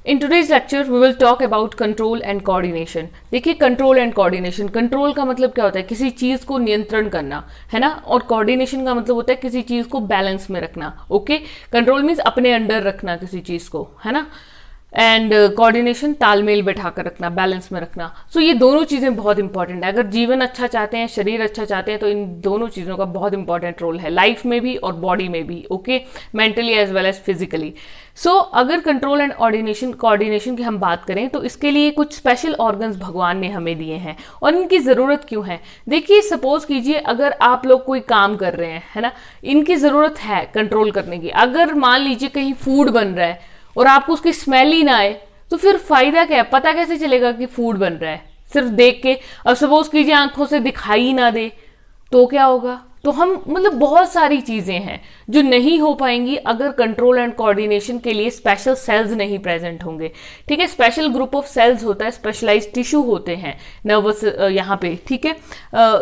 In today's lecture we will talk about control and coordination. देखिए control and coordination, control का मतलब क्या होता है, किसी चीज को नियंत्रण करना, है ना, और कोऑर्डिनेशन का मतलब होता है किसी चीज को बैलेंस में रखना. ओके, कंट्रोल मीन्स अपने अंडर रखना किसी चीज को, है ना, एंड कोऑर्डिनेशन तालमेल बैठा कर रखना, बैलेंस में रखना. सो ये दोनों चीजें बहुत इंपॉर्टेंट है. अगर जीवन अच्छा चाहते हैं, शरीर अच्छा चाहते हैं, तो इन दोनों चीजों का बहुत इंपॉर्टेंट रोल है, लाइफ में भी और बॉडी में भी. Okay, mentally as well as physically. So अगर कंट्रोल एंड कोऑर्डिनेशन की हम बात करें तो इसके लिए कुछ स्पेशल ऑर्गन्स भगवान ने हमें दिए हैं. और इनकी जरूरत क्यों है? देखिए, सपोज कीजिए अगर आप लोग कोई काम कर रहे हैं, है ना, इनकी जरूरत है कंट्रोल करने की. अगर मान लीजिए कहीं फूड बन रहा है और आपको उसकी स्मेल ही ना आए, तो फिर फायदा क्या है? पता कैसे चलेगा कि फूड बन रहा है? सिर्फ देख के. अब सपोज कीजिए आंखों से दिखाई ही ना दे, तो क्या होगा? तो हम मतलब बहुत सारी चीजें हैं जो नहीं हो पाएंगी अगर कंट्रोल एंड कोऑर्डिनेशन के लिए स्पेशल सेल्स नहीं प्रेजेंट होंगे. ठीक है, स्पेशल ग्रुप ऑफ सेल्स होता है, स्पेशलाइज्ड टिश्यू होते हैं नर्वस यहाँ पे, ठीक है,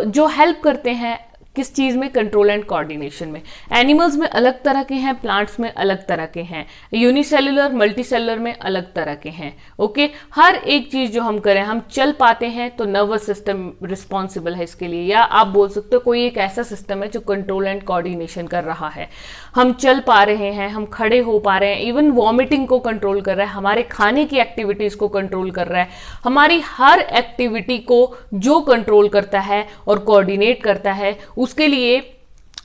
जो हेल्प करते हैं किस चीज में? कंट्रोल एंड कोऑर्डिनेशन में. एनिमल्स में अलग तरह के हैं, प्लांट्स में अलग तरह के हैं, यूनिसेलुलर मल्टीसेलुलर में अलग तरह के हैं. ओके, हर एक चीज जो हम करें, हम चल पाते हैं तो नर्वस सिस्टम रिस्पॉन्सिबल है इसके लिए, या आप बोल सकते हो कोई एक ऐसा सिस्टम है जो कंट्रोल एंड कोऑर्डिनेशन कर रहा है. हम चल पा रहे हैं, हम खड़े हो पा रहे हैं, इवन वॉमिटिंग को कंट्रोल कर रहा है, हमारे खाने की एक्टिविटीज को कंट्रोल कर रहा है. हमारी हर एक्टिविटी को जो कंट्रोल करता है और कोऑर्डिनेट करता है, उसके लिए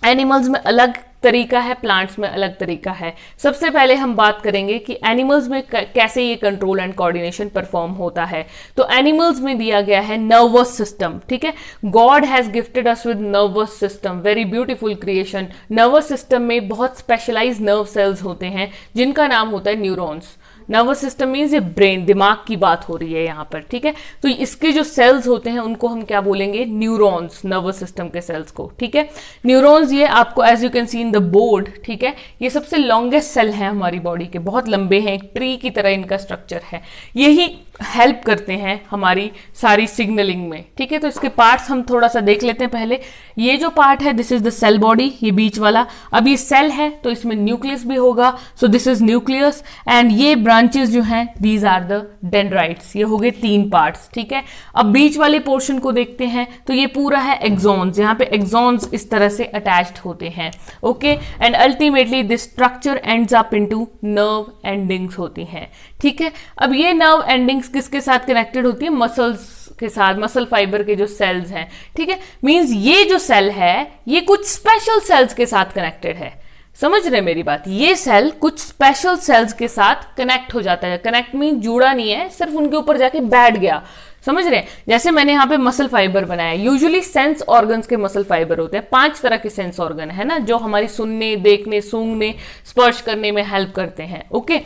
एनिमल्स में अलग तरीका है, प्लांट्स में अलग तरीका है. सबसे पहले हम बात करेंगे कि एनिमल्स में कैसे ये कंट्रोल एंड कोऑर्डिनेशन परफॉर्म होता है. तो एनिमल्स में दिया गया है नर्वस सिस्टम. ठीक है, God has gifted us with nervous system, very beautiful creation. Nervous system में बहुत स्पेशलाइज्ड नर्व सेल्स होते हैं जिनका नाम होता है न्यूरॉन्स. नर्वस सिस्टम मीन्स ये ब्रेन, दिमाग की बात हो रही है यहाँ पर. ठीक है, तो इसके जो सेल्स होते हैं उनको हम क्या बोलेंगे? न्यूरॉन्स, नर्वस सिस्टम के सेल्स को. ठीक है, न्यूरॉन्स ये आपको as you can see in the board, ठीक है, ये सबसे लॉन्गेस्ट सेल है हमारी बॉडी के, बहुत लंबे हैं, एक ट्री की तरह इनका स्ट्रक्चर है. यही हेल्प करते हैं हमारी सारी सिग्नलिंग में. ठीक है, तो इसके पार्ट्स हम थोड़ा सा देख लेते हैं. पहले ये जो पार्ट है, this is the cell body, ये बीच वाला. अब ये सेल है तो इसमें न्यूक्लियस भी होगा, so this is nucleus. And ये ब्रांचेस जो हैं, दीज आर द डेंड्राइट्स. ये हो गए 3 पार्ट्स. ठीक है, अब बीच वाले पोर्शन को देखते हैं तो ये पूरा है एक्सॉन्स. यहाँ पे एक्सॉन्स इस तरह से अटैच्ड होते हैं. Okay, and ultimately this structure ends up into nerve endings होती हैं. ठीक है, अब ये नर्व एंडिंग्स किसके साथ कनेक्टेड होती है? मसल्स के साथ, मसल फाइबर के जो सेल्स हैं. ठीक है, मींस ये जो सेल है ये कुछ स्पेशल सेल्स के साथ कनेक्टेड है. समझ रहे मेरी बात? ये सेल कुछ स्पेशल सेल्स के साथ कनेक्ट हो जाता है. कनेक्ट मीन जुड़ा नहीं है, सिर्फ उनके ऊपर जाके बैठ गया. समझ रहे हैं? जैसे मैंने यहाँ पे मसल फाइबर बनाया, यूजुअली सेंस ऑर्गन्स के मसल फाइबर होते हैं. 5 तरह के सेंस ऑर्गन है ना, जो हमारी सुनने, देखने, सूंघने, स्पर्श करने में हेल्प करते हैं. ओके,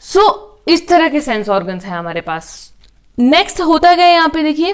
सो इस तरह के सेंस ऑर्गन्स हैं हमारे पास. नेक्स्ट होता गया यहाँ पे, देखिए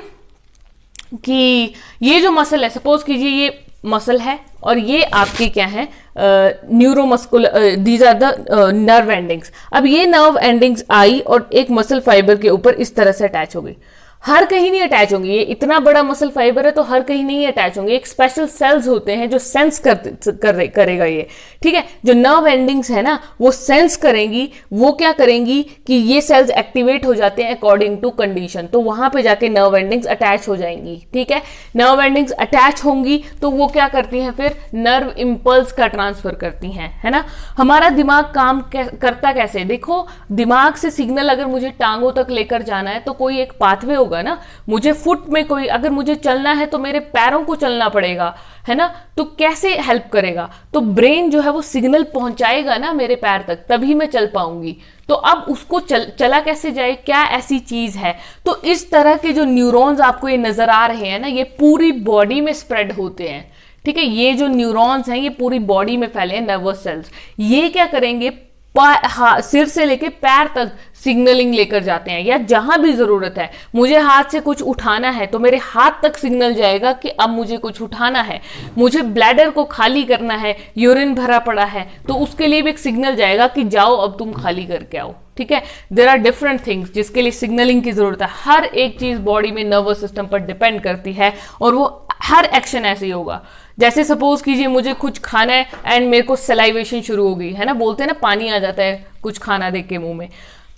कि ये जो मसल है, सपोज कीजिए ये मसल है और ये आपके क्या है? Neuromuscular, these are the nerve endings. अब ये नर्व एंडिंग्स आई और एक मसल फाइबर के ऊपर इस तरह से अटैच हो गई. हर कहीं नहीं अटैच होंगी, ये इतना बड़ा मसल फाइबर है तो हर कहीं नहीं अटैच होंगे. एक स्पेशल सेल्स होते हैं जो सेंस करेगा ये. ठीक है, जो नर्व एंडिंग्स है ना, वो सेंस करेंगी. वो क्या करेंगी कि ये सेल्स एक्टिवेट हो जाते हैं अकॉर्डिंग टू कंडीशन, तो वहां पे जाके नर्व एंडिंग्स अटैच हो जाएंगी. ठीक है, नर्व एंडिंग्स अटैच होंगी तो वो क्या करती हैं? फिर नर्व इंपल्स का ट्रांसफर करती हैं, है ना. हमारा दिमाग काम करता कैसे? देखो, दिमाग से सिग्नल अगर मुझे टांगों तक लेकर जाना है तो कोई एक पाथवे होगा ना. मुझे फुट में कोई, अगर मुझे चलना है तो मेरे पैरों को चलना पड़ेगा, है ना. तो कैसे हेल्प करेगा? तो ब्रेन जो है वो सिग्नल पहुंचाएगा ना मेरे पैर तक, तभी मैं चल पाऊंगी. तो अब उसको चला कैसे जाए? क्या ऐसी चीज है? तो इस तरह के जो न्यूरॉन्स आपको ये नजर आ रहे हैं ना, ये पूरी बॉडी में स्प्रेड होते हैं. ठीक है, ये जो न्यूरॉन्स हैं ये पूरी बॉडी में फैले हैं, नर्वस सेल्स. ये क्या करेंगे? सिर से लेके पैर तक सिग्नलिंग लेकर जाते हैं, या जहां भी जरूरत है, मुझे हाथ से कुछ उठाना है तो मेरे हाथ तक सिग्नल जाएगा कि अब मुझे कुछ उठाना है. मुझे ब्लैडर को खाली करना है, यूरिन भरा पड़ा है, तो उसके लिए भी एक सिग्नल जाएगा कि जाओ अब तुम खाली करके आओ. ठीक है, देयर आर डिफरेंट थिंग्स जिसके लिए सिग्नलिंग की जरूरत है. हर एक चीज बॉडी में नर्वस सिस्टम पर डिपेंड करती है और वो हर एक्शन ऐसे ही होगा. जैसे सपोज कीजिए मुझे कुछ खाना है एंड मेरे को सलाइवेशन शुरू हो गई है ना, बोलते हैं ना पानी आ जाता है कुछ खाना देख के मुंह में।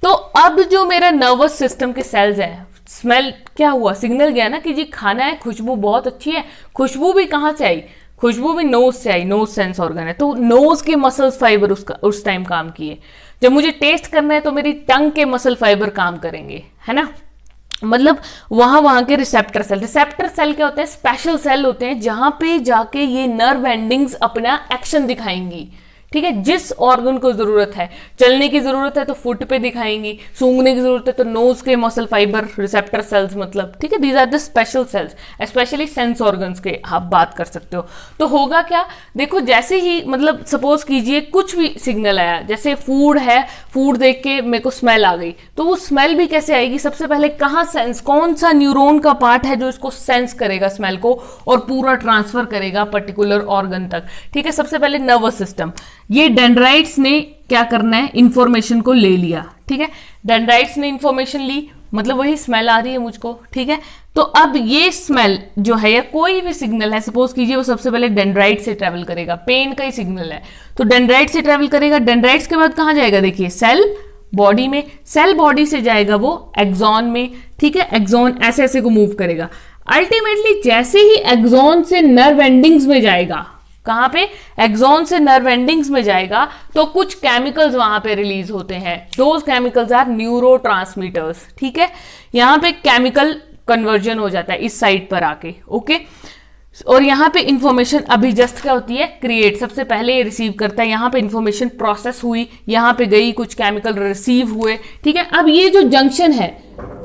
तो अब जो मेरा नर्वस सिस्टम के सेल्स हैं, स्मेल क्या हुआ, सिग्नल गया ना कि जी खाना है, खुशबू बहुत अच्छी है। खुशबू भी कहाँ से आई, खुशबू भी नोज से आई, नोज सेंस ऑर्गन है, तो नोज के मसल्स फाइबर उस टाइम काम किए। जब मुझे टेस्ट करना है तो मेरी टंग के मसल फाइबर काम करेंगे, है ना। मतलब वहां के रिसेप्टर सेल क्या होते हैं, स्पेशल सेल होते हैं जहां पे जाके ये नर्व एंडिंग्स अपना एक्शन दिखाएंगी, ठीक है। जिस ऑर्गन को जरूरत है, चलने की जरूरत है तो फुट पे दिखाएंगी, सूंघने की जरूरत है तो नोज के मसल फाइबर रिसेप्टर सेल्स, मतलब ठीक है, these are the special cells, specially sense organs के आप बात कर सकते हो। तो होगा क्या, देखो जैसे ही मतलब सपोज कीजिए कुछ भी सिग्नल आया, जैसे फूड है, फूड देख के मेरे को स्मेल आ गई, तो वो स्मेल भी कैसे आएगी, सबसे पहले कहाँ सेंस, कौन सा न्यूरॉन का पार्ट है जो इसको सेंस करेगा स्मेल को और पूरा ट्रांसफर करेगा पर्टिकुलर ऑर्गन तक, ठीक है। सबसे पहले नर्वस सिस्टम, ये डेंड्राइट्स ने क्या करना है, इंफॉर्मेशन को ले लिया, ठीक है। डेंड्राइट्स ने इंफॉर्मेशन ली, मतलब वही स्मेल आ रही है मुझको, ठीक है। तो अब ये स्मेल जो है या कोई भी सिग्नल है, सपोज कीजिए वो सबसे पहले डेंड्राइट से ट्रेवल करेगा, पेन का ही सिग्नल है तो डेंड्राइट से ट्रेवल करेगा। डेंड्राइट्स के बाद कहां जाएगा, देखिए सेल बॉडी में, सेल बॉडी से जाएगा वो एक्सॉन में, ठीक है। एक्सॉन ऐसे ऐसे को मूव करेगा, अल्टीमेटली जैसे ही एक्सॉन से नर्व एंडिंग्स में जाएगा, कहां पे, एक्सॉन से नर्व एंडिंग्स में जाएगा, तो कुछ केमिकल्स वहां पे रिलीज होते हैं, दोज केमिकल्स आर न्यूरोट्रांसमीटर्स, ठीक है। यहां पे केमिकल कन्वर्जन हो जाता है इस साइड पर आके, ओके। और यहाँ पे इंफॉर्मेशन अभी जस्ट क्या होती है, क्रिएट, सबसे पहले ये रिसीव करता है, यहाँ पे इंफॉर्मेशन प्रोसेस हुई, यहाँ पे गई, कुछ केमिकल रिसीव हुए, ठीक है। अब ये जो जंक्शन है,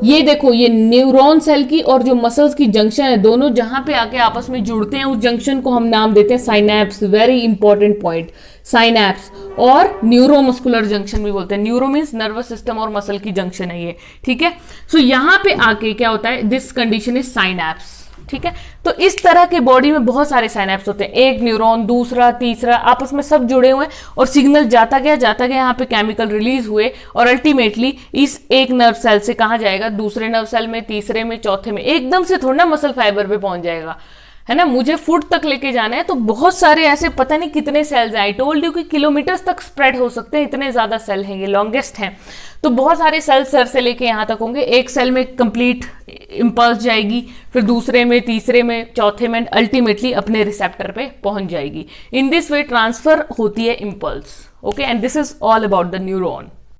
ये देखो, ये न्यूरॉन सेल की और जो मसल्स की जंक्शन है, दोनों जहां पे आके आपस में जुड़ते हैं, उस जंक्शन को हम नाम देते हैं synapse, very important point, synapse. और न्यूरोमस्कुलर जंक्शन भी बोलते हैं, न्यूरो मीन्स नर्वस सिस्टम और मसल की जंक्शन है ये, ठीक है। सो यहां पे आके क्या होता है, दिस कंडीशन इज साइनैप्स, ठीक है। तो इस तरह के बॉडी में बहुत सारे साइनैप्स होते हैं, एक न्यूरॉन, दूसरा, तीसरा, आपस में सब जुड़े हुए हैं, और सिग्नल जाता गया यहाँ पे केमिकल रिलीज हुए, और अल्टीमेटली इस एक नर्व सेल से कहां जाएगा, दूसरे नर्व सेल में, तीसरे में, चौथे में, एकदम से थोड़ा ना मसल फाइबर पे पहुंच जाएगा, है ना। मुझे फुट तक लेके जाना है तो बहुत सारे ऐसे पता नहीं कितने सेल्स हैं, आई टोल्ड यू कि किलोमीटर्स तक स्प्रेड हो सकते हैं, इतने ज्यादा सेल हैं, ये लॉन्गेस्ट हैं। तो बहुत सारे सेल सर से लेके यहाँ तक होंगे, एक सेल में कंप्लीट इंपल्स जाएगी, फिर दूसरे में, तीसरे में, चौथे में, अल्टीमेटली अपने रिसेप्टर पे पहुंच जाएगी। इन दिस वे ट्रांसफर होती है impulse, okay, and this is all about the neuron.